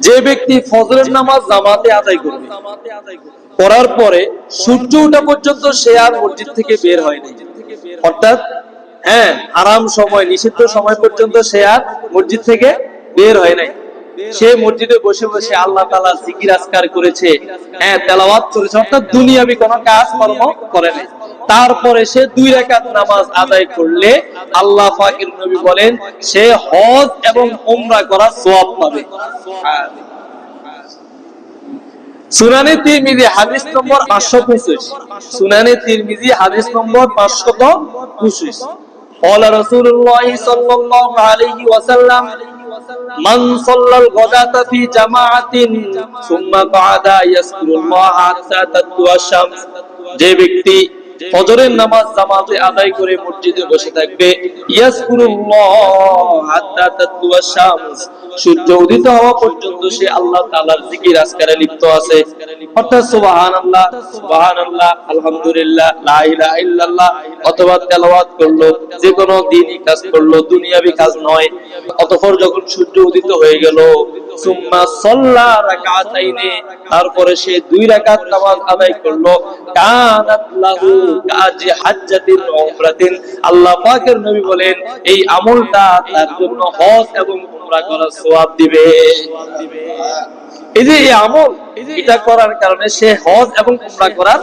যে ব্যক্তি ফজরের নামাজ জামাতে আদায় করবে, করার পরে সূর্য ওঠা পর্যন্ত সে আর মসজিদ থেকে বের হয়নি, অর্থাৎ হারাম সময়, নিষিদ্ধ সময় পর্যন্ত সে আর মসজিদ থেকে বের হয় নাই, সে মসজিদে বসে বসে আল্লাহ তাআলার জিকির আজকার করেছে, তেলাওয়াত করেছে, অর্থাৎ দুনিয়াবি কোনো কাজ কর্ম করে নাই। তারপরে সে 2 রাকাত নামাজ আদায় করলে আল্লাহ পাকের নবী বলেন সে হজ এবং উমরা করার সওয়াব পাবে। সুনানে তিরমিজি হাদিস নম্বর 525, সুনানে তিরমিজি হাদিস নম্বর 525, قال رسول الله صلى الله عليه وسلم من صلى الغداة في جماعة ثم قعد يذكر الله حتى تطلع الشمس, যে ব্যক্তি ফজরের নামাজ জামাতে আদায় করে মসজিদে বসে থাকবে, ইয়াজকুরুল্লাহ হাত্তা তাতলুয়া শামস, সূর্য উদিত হওয়া পর্যন্ত সে আল্লাহ তাআলার জিকির আজকারে লিপ্ত আছে, অর্থাৎ সুবহানাল্লাহ সুবহানাল্লাহ আলহামদুলিল্লাহ লা ইলাহা ইল্লাল্লাহ, অথবা তেলাওয়াত করলো, যে কোনো দ্বীনি কাজ করলো, দুনিয়াবি কাজ নয়। অতঃপর যখন সূর্য উদিত হয়ে গেল, সুম্মা সাল্লা রাকাতাইনি, তারপরে সে 2 রাকাত নামাজ আদায় করলো, কানাত লাহু কাজি হাজ্জাতিন ওয়া উমরাতিন, আল্লাহ পাকের নবী বলেন এই আমলটা তার জন্য হজ এবং উমরা করার সওয়াব দিবে। এই যে এই আমল, এটা করার কারণে সে হজ এবং উমরা করার